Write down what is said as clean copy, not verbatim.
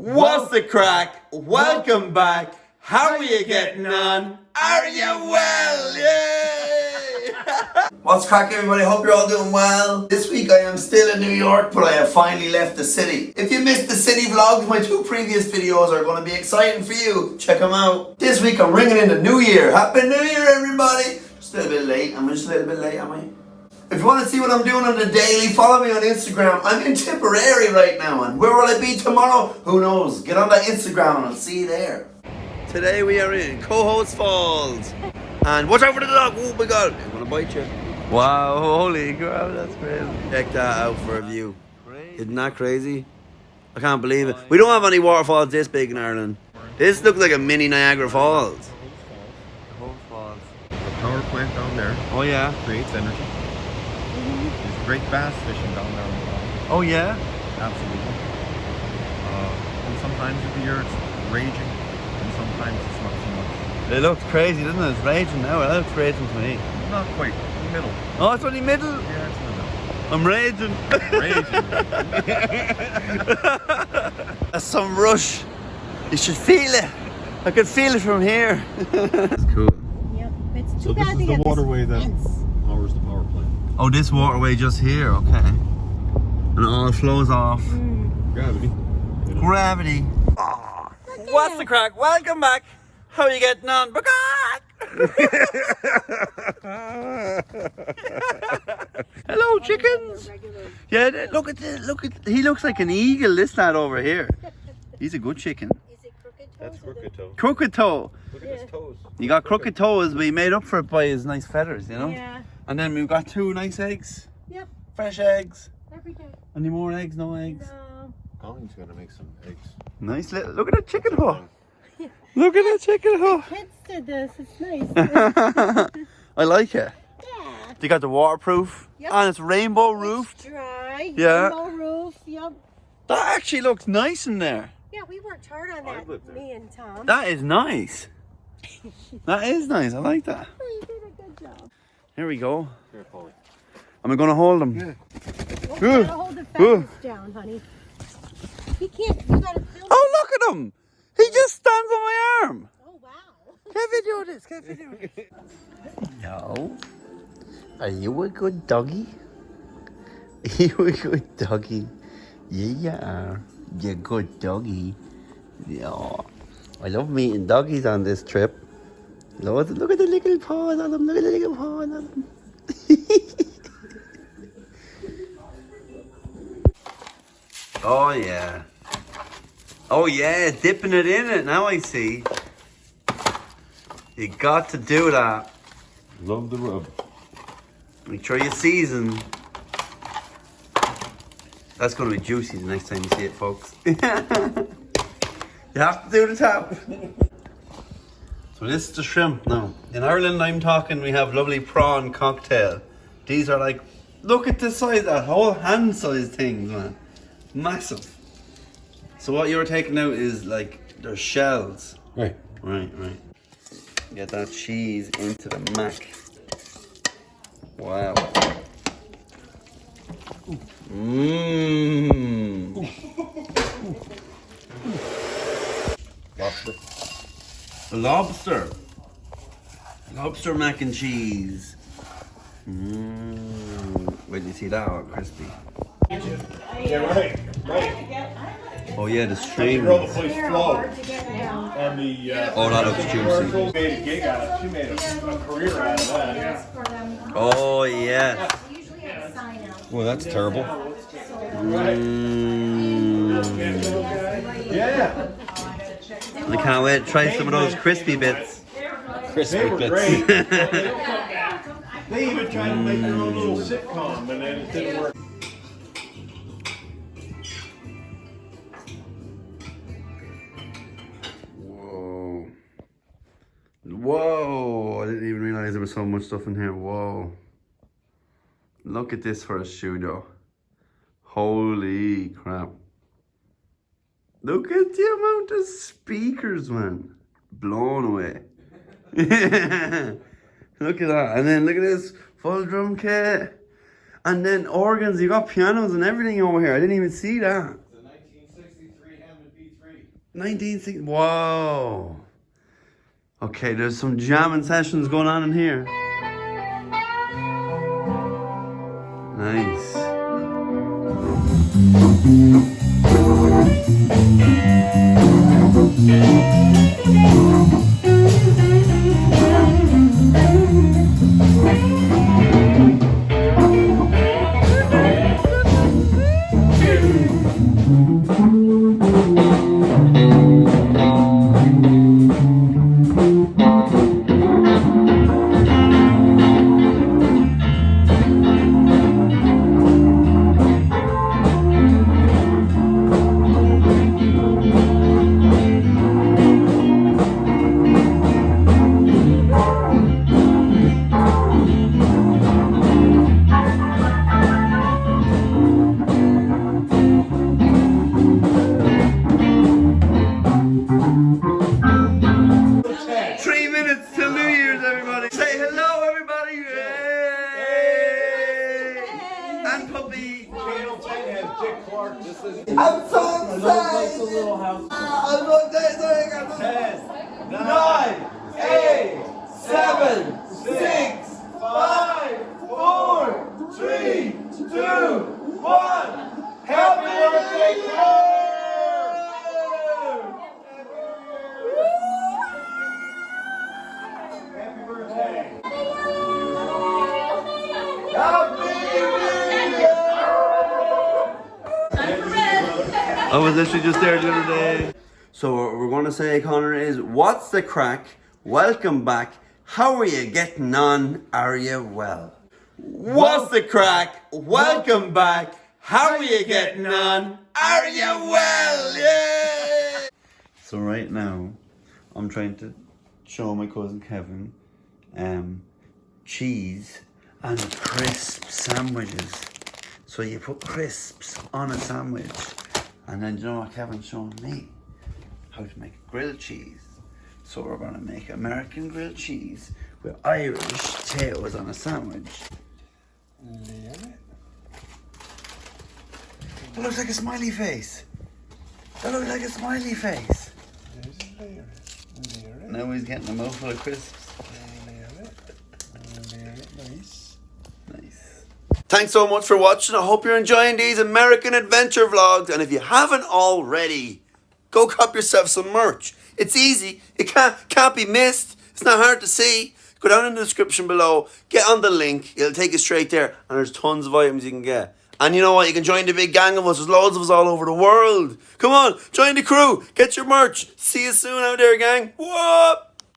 What's the crack? Welcome back. How are you getting on? Are you well? Yay! What's crack, everybody? Hope you're all doing well. This week I am still in New York, but I have finally left the city. If you missed the city vlogs, my two previous videos are going to be exciting for you. Check them out. This week I'm ringing in the New Year. Happy New Year, everybody. Just a little bit late. I'm just a little bit late, am I? If you want to see what I'm doing on the daily, follow me on Instagram. I'm in Tipperary right now, and where will I be tomorrow? Who knows? Get on that Instagram and I'll see you there. Today we are in Cohoes Falls. And watch out for the dog. Oh my god, I'm gonna bite you. Wow, holy crap, that's crazy. Check that out for a view. Isn't that crazy? I can't believe it. We don't have any waterfalls this big in Ireland. This looks like a mini Niagara Falls. Cohoes Falls. The power plant down there Oh yeah. creates energy. There's great bass fishing down there on the bottom. Oh yeah. Absolutely. And sometimes of the year it's raging, and sometimes it's not so much. It looks crazy, doesn't it? It's raging now. It looks raging to me. Not quite. In the middle. Oh, it's only middle. Yeah, it's in the middle. I'm raging. Raging. That's some rush. You should feel it. I can feel it from here. That's cool. Yep, it's too So this bad is to the get waterway that fence. powers the power plant. Oh, this waterway just here, okay. And it all flows off. Gravity. You know. Gravity. What's the crack? Welcome back. How are you getting on? Hello, chickens. Yeah, look at this. Look at. He looks like an eagle. This lad over here. He's a good chicken. Is it crooked toes? That's crooked toe. Crooked toe. Look at his toes. You got crooked toes, but he made up for it by his nice feathers, you know. Yeah. And then we've got two nice eggs. Yep. Fresh eggs. Every day. Any more eggs? No eggs. No. Colleen's gonna make some eggs. Nice little. Look at that chicken hole. Look at that chicken hole. Kids did this. It's nice. I like it. Yeah. They got the waterproof Yep. and it's rainbow roofed. Dry. Yeah. No roof. Yep. That actually looks nice in there. Yeah, we worked hard on that. lived there. Me and Tom. That is nice. That is nice. I like that. Oh, you did a good job. Here we go. Here, Colleen. Am I going to hold them? Yeah. Oh, you gotta hold the feathers down, honey. He can't. You gotta film. Oh, look at him. He just stands on my arm. Oh wow. Can I video this? Can I video this? No. Are you a good doggy? Are you a good doggy? Yeah, you are. You're a good doggy. Yeah. I love meeting doggies on this trip. Look at the little paws on them. Look at the little paws on them. Oh, yeah. Oh, yeah. Dipping it in it. Now I see. You got to do that. Love the rub. Make sure you season. That's going to be juicy the next time you see it, folks. You have to do the top. So this is the shrimp now. In Ireland, I'm talking, we have lovely prawn cocktail. These are like, look at the size, that whole hand-sized things, man. Massive. So what you're taking out is like, their shells. Right. Right. Get that cheese into the mac. Wow. Mmm. Lobster. The lobster. Lobster mac and cheese. Mmm. Wait till you see that all crispy. Yeah, right. Oh yeah, the string. Girl, the place flow. Hard to get down. And the Oh, that looks juicy. made a gig out of it. She made a career out of that. For them. Oh yeah. We usually have a sign out. Well, that's terrible. Mmm. Yeah. I can't wait to try some of those crispy bits. Crispy They were bits. great. They even tried to make their own little sitcom, and then it didn't work. Whoa. Whoa. I didn't even realize there was so much stuff in here. Whoa. Look at this for a studio. Holy crap. Look at the amount of speakers, man. Blown away. Look at that. And then look at this full drum kit. And then organs. You got pianos and everything over here. I didn't even see that. It's a 1963 Hammond B3. 1960. Whoa. Okay, there's some jamming sessions going on in here. Nice. I'm so excited! I'm so excited! 10, 9, 8, 7, 6, 5, 4, 3, 2, 1. Happy birthday, Claire! Happy birthday! I was literally just there the other day. So what we're going to say, Connor, is what's the crack? Welcome back. How are you getting on? Are you well? What's the crack? Welcome back. How are you getting on? Are you well? Yeah! So right now, I'm trying to show my cousin Kevin cheese and crisp sandwiches. So you put crisps on a sandwich. And then you know what Kevin's showing me? How to make grilled cheese. So we're gonna make American grilled cheese with Irish potatoes on a sandwich. That looks like a smiley face. That looks like a smiley face. Now he's getting a mouthful of crisps. Nice. Thanks so much for watching. I hope you're enjoying these American adventure vlogs. And if you haven't already, go cop yourself some merch. It's easy. It can't be missed. It's not hard to see. Go down in the description below. Get on the link. It'll take you straight there. And there's tons of items you can get. And you know what? You can join the big gang of us. There's loads of us all over the world. Come on, join the crew. Get your merch. See you soon out there, gang. Whoop!